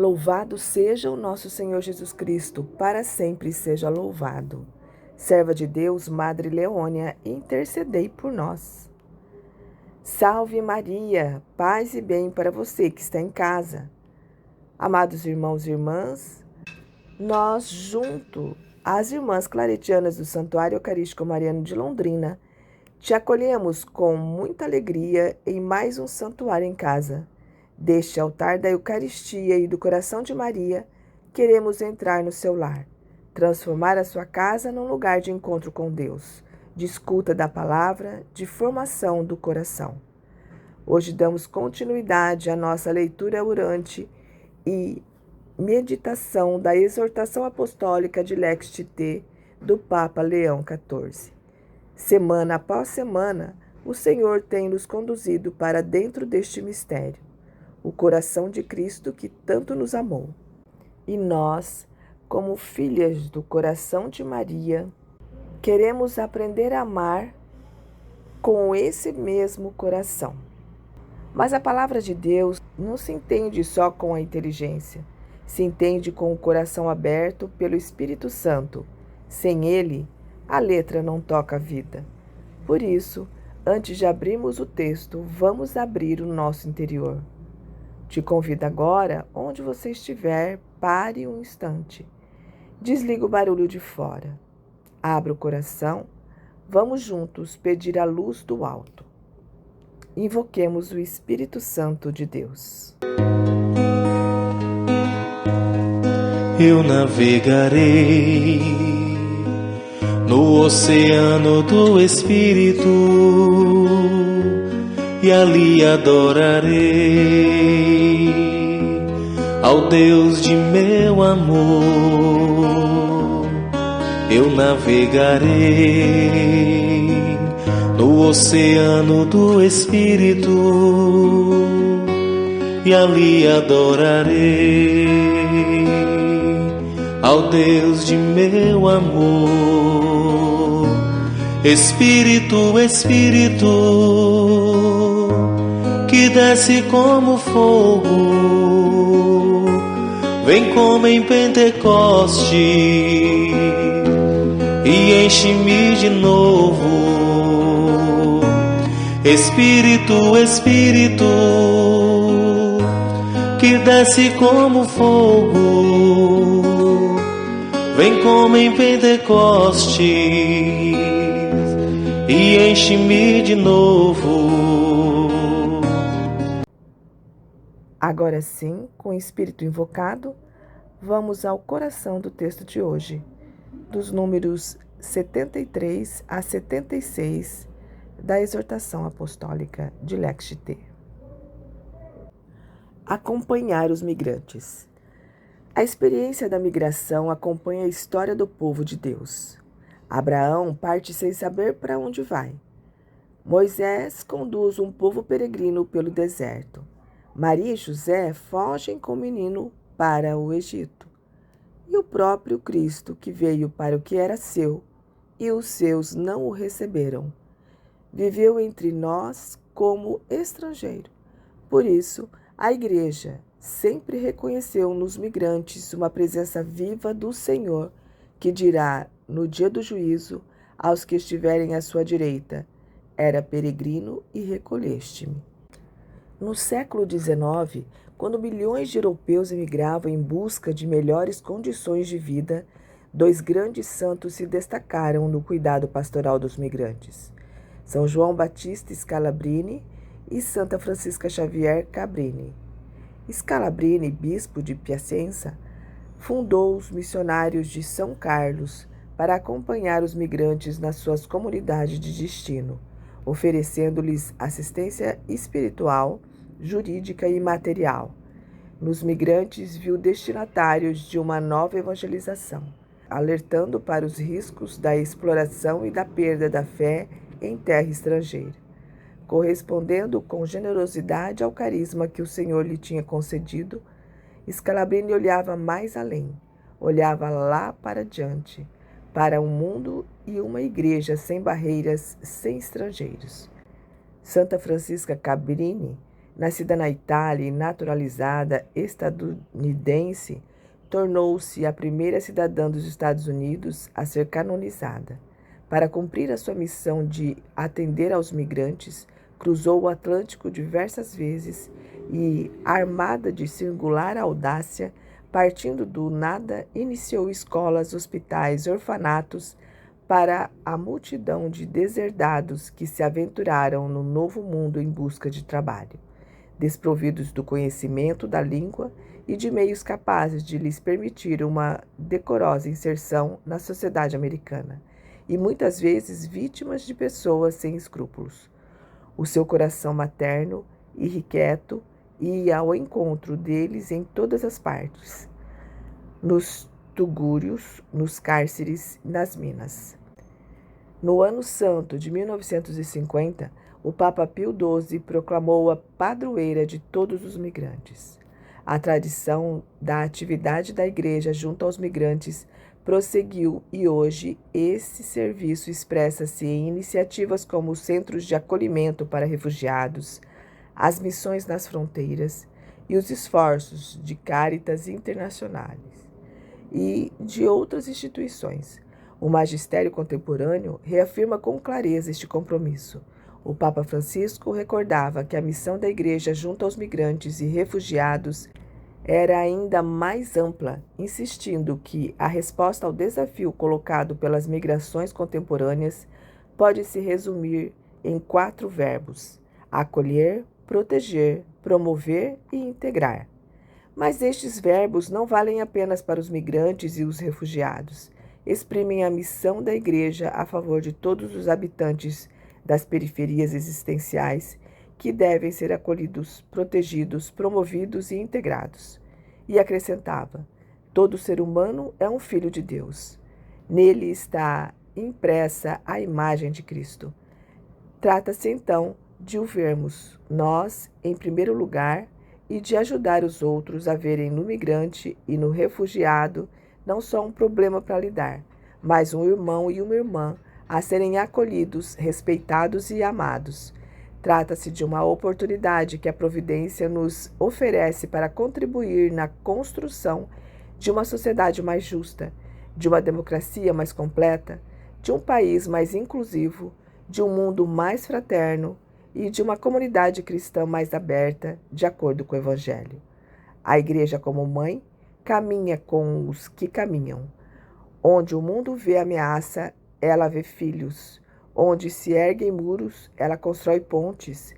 Louvado seja o nosso Senhor Jesus Cristo, para sempre seja louvado. Serva de Deus, Madre Leônia, intercedei por nós. Salve Maria, paz e bem para você que está em casa. Amados irmãos e irmãs, nós junto às irmãs claretianas do Santuário Eucarístico Mariano de Londrina, te acolhemos com muita alegria em mais um santuário em casa. Deste altar da Eucaristia e do coração de Maria, queremos entrar no seu lar, transformar a sua casa num lugar de encontro com Deus, de escuta da palavra, de formação do coração. Hoje damos continuidade à nossa leitura orante e meditação da exortação apostólica de Lexit Te do Papa Leão XIV. Semana após semana, o Senhor tem nos conduzido para dentro deste mistério, o coração de Cristo que tanto nos amou. E nós, como filhas do coração de Maria, queremos aprender a amar com esse mesmo coração. Mas a palavra de Deus não se entende só com a inteligência, se entende com o coração aberto pelo Espírito Santo. Sem ele, a letra não toca a vida. Por isso, antes de abrirmos o texto, vamos abrir o nosso interior. Te convido agora, onde você estiver, pare um instante. Desliga o barulho de fora. Abra o coração. Vamos juntos pedir a luz do alto. Invoquemos o Espírito Santo de Deus. Eu navegarei no oceano do Espírito e ali adorarei ao Deus de meu amor. Eu navegarei no oceano do Espírito e ali adorarei ao Deus de meu amor. Espírito, Espírito, que desce como fogo, vem como em Pentecoste e enche-me de novo. Espírito, Espírito, que desce como fogo, vem como em Pentecostes e enche-me de novo. Agora sim, com o Espírito invocado, vamos ao coração do texto de hoje, dos números 73 a 76 da exortação apostólica de Lexit Te. Acompanhar os migrantes. A experiência da migração acompanha a história do povo de Deus. Abraão parte sem saber para onde vai. Moisés conduz um povo peregrino pelo deserto. Maria e José fogem com o menino para o Egito. E o próprio Cristo, que veio para o que era seu, e os seus não o receberam, viveu entre nós como estrangeiro. Por isso, a Igreja sempre reconheceu nos migrantes uma presença viva do Senhor, que dirá, no dia do juízo, aos que estiverem à sua direita: era peregrino e recolheste-me. No século XIX, quando milhões de europeus emigravam em busca de melhores condições de vida, dois grandes santos se destacaram no cuidado pastoral dos migrantes: São João Batista Scalabrini e Santa Francisca Xavier Cabrini. Scalabrini, bispo de Piacenza, fundou os missionários de São Carlos para acompanhar os migrantes nas suas comunidades de destino, oferecendo-lhes assistência espiritual, jurídica e material. Nos migrantes viu destinatários de uma nova evangelização, alertando para os riscos da exploração e da perda da fé em terra estrangeira. Correspondendo com generosidade ao carisma que o Senhor lhe tinha concedido, Scalabrini olhava mais além, olhava lá para diante, para um mundo e uma igreja sem barreiras, sem estrangeiros. Santa Francisca Cabrini Nascida na Itália e naturalizada estadunidense, tornou-se a primeira cidadã dos Estados Unidos a ser canonizada. Para cumprir a sua missão de atender aos migrantes, cruzou o Atlântico diversas vezes e, armada de singular audácia, partindo do nada, iniciou escolas, hospitais, orfanatos para a multidão de deserdados que se aventuraram no novo mundo em busca de trabalho, desprovidos do conhecimento da língua e de meios capazes de lhes permitir uma decorosa inserção na sociedade americana, e muitas vezes vítimas de pessoas sem escrúpulos. O seu coração materno, irrequieto, ia ao encontro deles em todas as partes, nos tugúrios, nos cárceres, nas minas. No ano santo de 1950, o Papa Pio XII proclamou-a padroeira de todos os migrantes. A tradição da atividade da Igreja junto aos migrantes prosseguiu e hoje esse serviço expressa-se em iniciativas como os centros de acolhimento para refugiados, as missões nas fronteiras e os esforços de Caritas Internacionais e de outras instituições. O magistério contemporâneo reafirma com clareza este compromisso. O Papa Francisco recordava que a missão da Igreja junto aos migrantes e refugiados era ainda mais ampla, insistindo que a resposta ao desafio colocado pelas migrações contemporâneas pode se resumir em 4 verbos: acolher, proteger, promover e integrar. Mas estes verbos não valem apenas para os migrantes e os refugiados. Exprimem a missão da Igreja a favor de todos os habitantes das periferias existenciais que devem ser acolhidos, protegidos, promovidos e integrados. E acrescentava: todo ser humano é um filho de Deus. Nele está impressa a imagem de Cristo. Trata-se então de o vermos nós, em primeiro lugar, e de ajudar os outros a verem no migrante e no refugiado não só um problema para lidar, mas um irmão e uma irmã a serem acolhidos, respeitados e amados. Trata-se de uma oportunidade que a providência nos oferece para contribuir na construção de uma sociedade mais justa, de uma democracia mais completa, de um país mais inclusivo, de um mundo mais fraterno e de uma comunidade cristã mais aberta, de acordo com o Evangelho. A Igreja, como mãe, caminha com os que caminham. Onde o mundo vê ameaça, ela vê filhos. Onde se erguem muros, ela constrói pontes,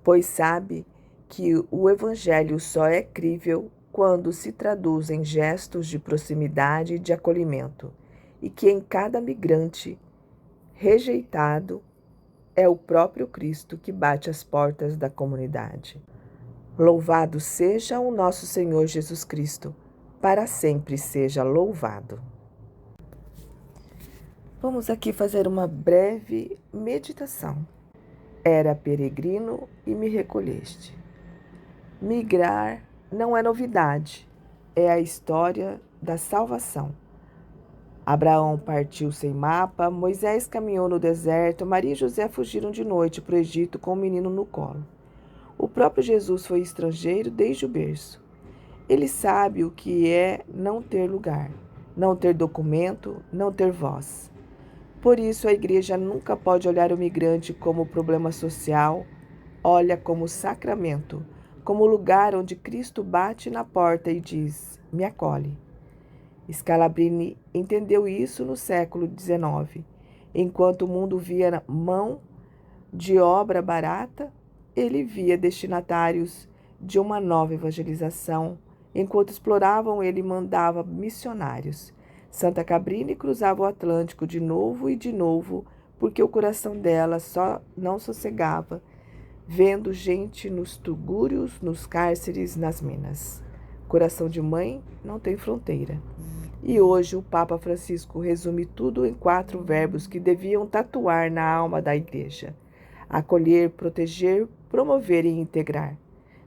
pois sabe que o Evangelho só é crível quando se traduz em gestos de proximidade e de acolhimento, e que em cada migrante rejeitado é o próprio Cristo que bate às portas da comunidade. Louvado seja o nosso Senhor Jesus Cristo, para sempre seja louvado. Vamos aqui fazer uma breve meditação. Era peregrino e me recolheste. Migrar não é novidade, é a história da salvação. Abraão partiu sem mapa, Moisés caminhou no deserto, Maria e José fugiram de noite para o Egito com o menino no colo. O próprio Jesus foi estrangeiro desde o berço. Ele sabe o que é não ter lugar, não ter documento, não ter voz. Por isso, a Igreja nunca pode olhar o migrante como problema social, olha como sacramento, como lugar onde Cristo bate na porta e diz: me acolhe. Scalabrini entendeu isso no século XIX. Enquanto o mundo via mão de obra barata, ele via destinatários de uma nova evangelização. Enquanto exploravam, ele mandava missionários. Santa Cabrini cruzava o Atlântico de novo, porque o coração dela só não sossegava, vendo gente nos tugúrios, nos cárceres, nas minas. Coração de mãe não tem fronteira. E hoje o Papa Francisco resume tudo em 4 verbos que deviam tatuar na alma da Igreja: acolher, proteger, promover e integrar.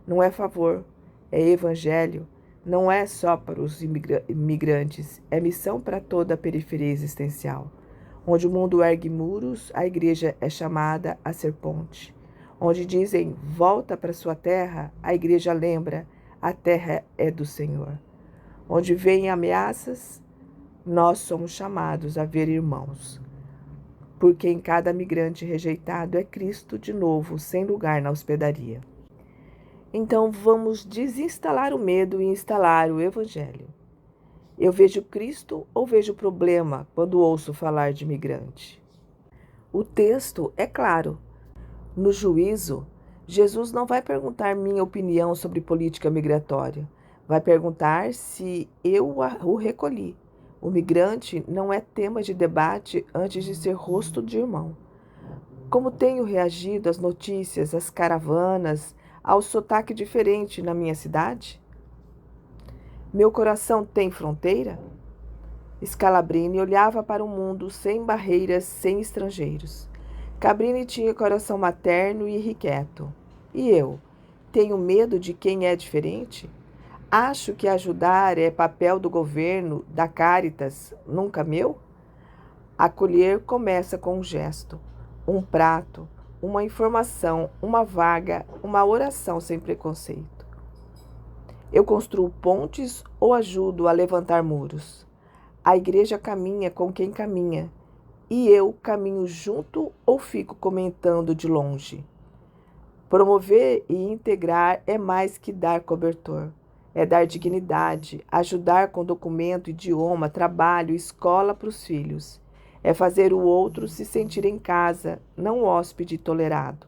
Não é favor, é evangelho. Não é só para os imigrantes, é missão para toda a periferia existencial. Onde o mundo ergue muros, a Igreja é chamada a ser ponte. Onde dizem, volta para sua terra, a igreja lembra, a terra é do Senhor. Onde vêm ameaças, nós somos chamados a ver irmãos. Porque em cada migrante rejeitado é Cristo de novo, sem lugar na hospedaria. Então vamos desinstalar o medo e instalar o Evangelho. Eu vejo Cristo ou vejo problema quando ouço falar de migrante? O texto é claro. No juízo, Jesus não vai perguntar minha opinião sobre política migratória. Vai perguntar se eu o recolhi. O migrante não é tema de debate antes de ser rosto de irmão. Como tenho reagido às notícias, às caravanas, ao sotaque diferente na minha cidade? Meu coração tem fronteira? Scalabrini olhava para o mundo sem barreiras, sem estrangeiros. Cabrini tinha coração materno e irrequieto. E eu? Tenho medo de quem é diferente? Acho que ajudar é papel do governo, da Caritas, nunca meu? Acolher começa com um gesto, um prato, uma informação, uma vaga, uma oração sem preconceito. Eu construo pontes ou ajudo a levantar muros? A igreja caminha com quem caminha, e eu caminho junto ou fico comentando de longe? Promover e integrar é mais que dar cobertor. É dar dignidade, ajudar com documento, idioma, trabalho, escola para os filhos. É fazer o outro se sentir em casa, não hóspede tolerado.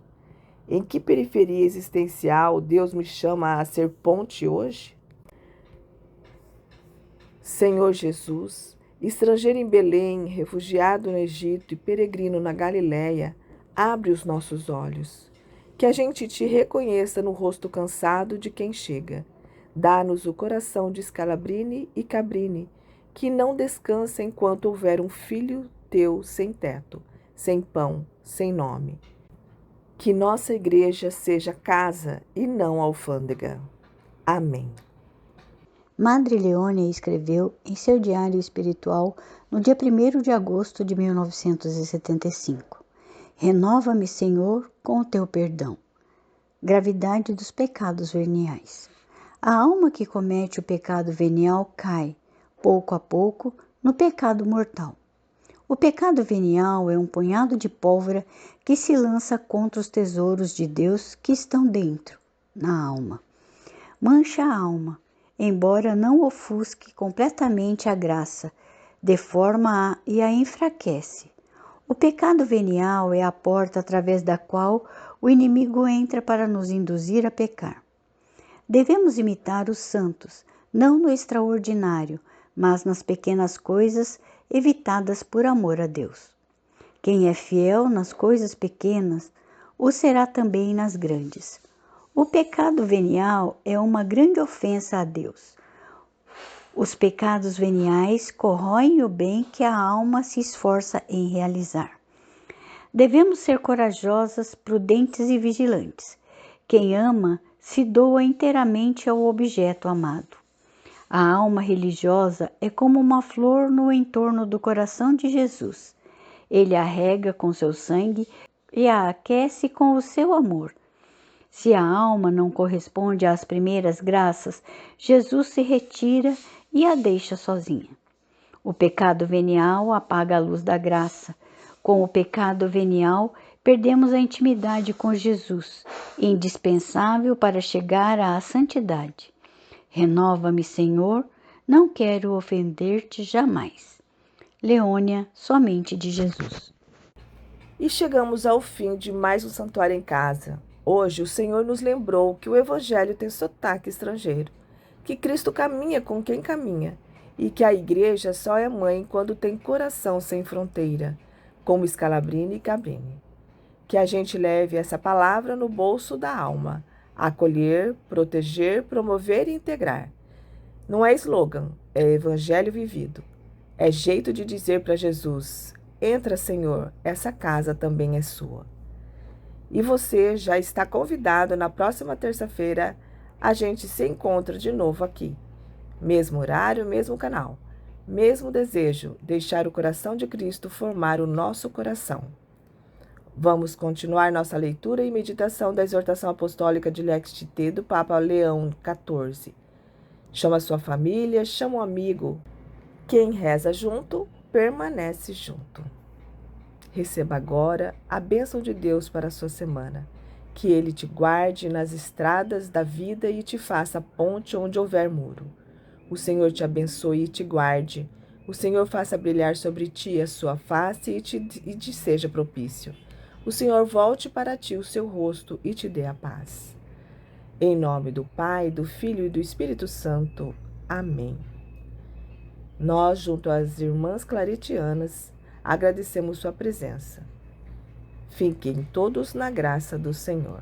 Em que periferia existencial Deus me chama a ser ponte hoje? Senhor Jesus, estrangeiro em Belém, refugiado no Egito e peregrino na Galiléia, abre os nossos olhos. Que a gente te reconheça no rosto cansado de quem chega. Dá-nos o coração de Scalabrini e Cabrini, que não descansa enquanto houver um filho teu sem teto, sem pão, sem nome. Que nossa igreja seja casa e não alfândega. Amém. Madre Leônia escreveu em seu diário espiritual no dia 1º de agosto de 1975. Renova-me, Senhor, com o teu perdão. Gravidade dos pecados veniais. A alma que comete o pecado venial cai, pouco a pouco, no pecado mortal. O pecado venial é um punhado de pólvora que se lança contra os tesouros de Deus que estão dentro, na alma. Mancha a alma, embora não ofusque completamente a graça, deforma-a e a enfraquece. O pecado venial é a porta através da qual o inimigo entra para nos induzir a pecar. Devemos imitar os santos, não no extraordinário, mas nas pequenas coisas evitadas por amor a Deus. Quem é fiel nas coisas pequenas, o será também nas grandes. O pecado venial é uma grande ofensa a Deus. Os pecados veniais corroem o bem que a alma se esforça em realizar. Devemos ser corajosas, prudentes e vigilantes. Quem ama se doa inteiramente ao objeto amado. A alma religiosa é como uma flor no entorno do coração de Jesus. Ele a rega com seu sangue e a aquece com o seu amor. Se a alma não corresponde às primeiras graças, Jesus se retira e a deixa sozinha. O pecado venial apaga a luz da graça. Com o pecado venial, perdemos a intimidade com Jesus, indispensável para chegar à santidade. Renova-me, Senhor, não quero ofender-te jamais. Leônia, somente de Jesus. E chegamos ao fim de mais um Santuário em Casa. Hoje o Senhor nos lembrou que o Evangelho tem sotaque estrangeiro, que Cristo caminha com quem caminha e que a igreja só é mãe quando tem coração sem fronteira, como Scalabrini e Cabrini. Que a gente leve essa palavra no bolso da alma, acolher, proteger, promover e integrar. Não é slogan, é evangelho vivido. É jeito de dizer para Jesus, entra, Senhor, essa casa também é sua. E você já está convidado na próxima terça-feira, a gente se encontra de novo aqui. Mesmo horário, mesmo canal. Mesmo desejo, deixar o coração de Cristo formar o nosso coração. Vamos continuar nossa leitura e meditação da exortação apostólica de Lex T. do Papa Leão XIV. Chama sua família, chama um amigo. Quem reza junto, permanece junto. Receba agora a bênção de Deus para a sua semana. Que Ele te guarde nas estradas da vida e te faça ponte onde houver muro. O Senhor te abençoe e te guarde. O Senhor faça brilhar sobre ti a sua face e te seja propício. O Senhor volte para ti o seu rosto e te dê a paz. Em nome do Pai, do Filho e do Espírito Santo. Amém. Nós, junto às irmãs claretianas, agradecemos sua presença. Fiquem todos na graça do Senhor.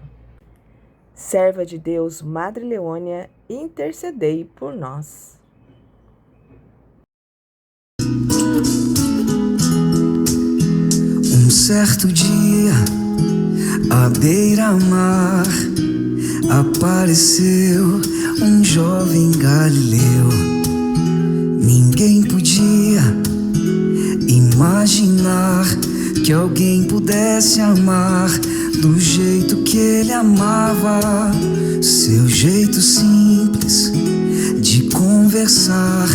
Serva de Deus, Madre Leônia, intercedei por nós. Um certo dia, à beira-mar, apareceu um jovem galileu. Ninguém podia imaginar que alguém pudesse amar do jeito que ele amava. Seu jeito simples de conversar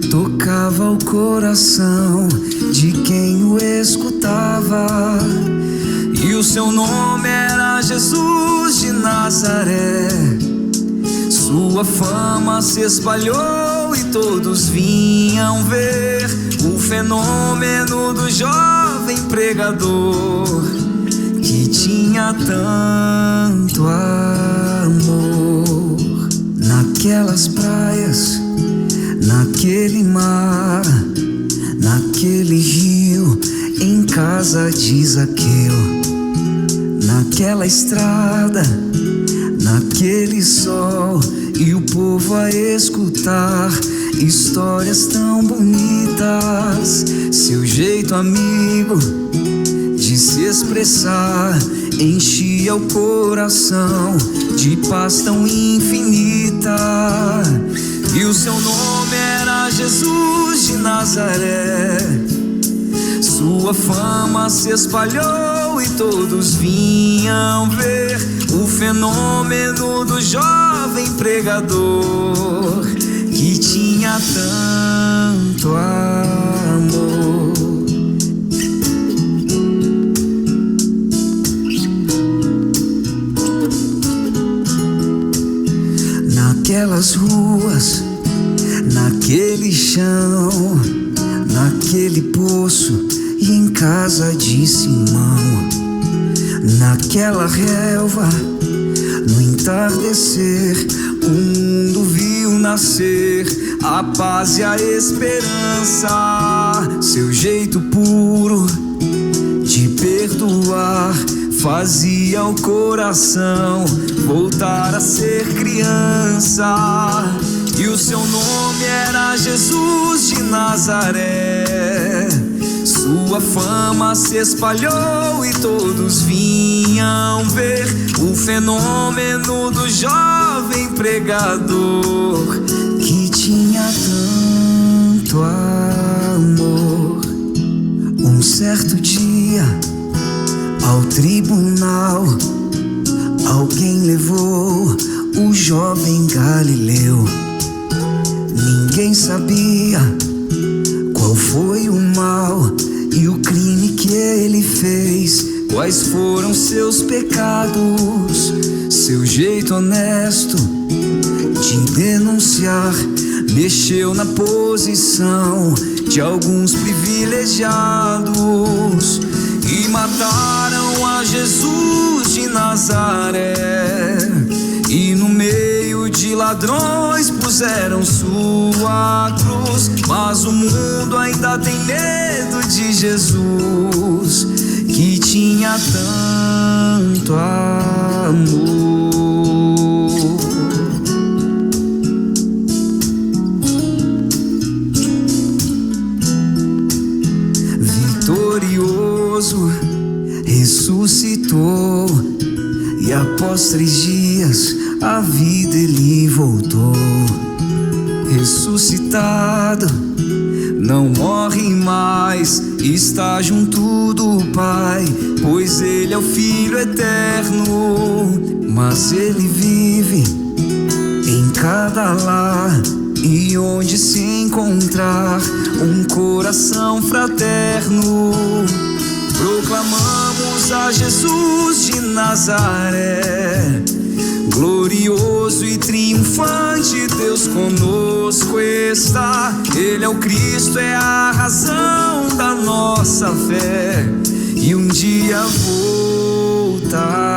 tocava o coração de quem o escutava. E o seu nome era Jesus de Nazaré. Sua fama se espalhou e todos vinham ver o fenômeno do jovem pregador que tinha tanto amor. Naquelas praias, naquele mar, naquele rio, em casa de Zaqueu, naquela estrada, naquele sol, e o povo a escutar histórias tão bonitas. Seu jeito amigo de se expressar enchia o coração de paz tão infinita. E o seu nome era Jesus de Nazaré. Sua fama se espalhou e todos vinham ver o fenômeno do jovem pregador que tinha tanto amor. Naquelas ruas, naquele chão, naquele poço e em casa de Simão, naquela relva, no entardecer, o mundo viu nascer a paz e a esperança. Seu jeito puro de perdoar fazia o coração voltar a ser criança. E o seu nome era Jesus de Nazaré. Sua fama se espalhou e todos vinham ver o fenômeno do jovem pregador que tinha tanto amor. Um certo dia, ao tribunal, alguém levou o jovem Galileu. Ninguém sabia qual foi o mal e o crime que ele fez, quais foram seus pecados. Seu jeito honesto de denunciar mexeu na posição de alguns privilegiados e mataram a Jesus de Nazaré. E no meio de ladrões puseram sua cruz. Mas o mundo ainda tem medo de Jesus, que tinha tanto amor. Vitorioso, ressuscitou, e após 3 dias a vida ele voltou. Ressuscitado, não morre mais, está junto do Pai, pois Ele é o Filho eterno, mas Ele vive em cada lar e onde se encontrar um coração fraterno. Proclamamos a Jesus de Nazaré, glorioso e triunfante, Deus conosco está. Ele é o Cristo, é a razão da nossa fé, e um dia voltará.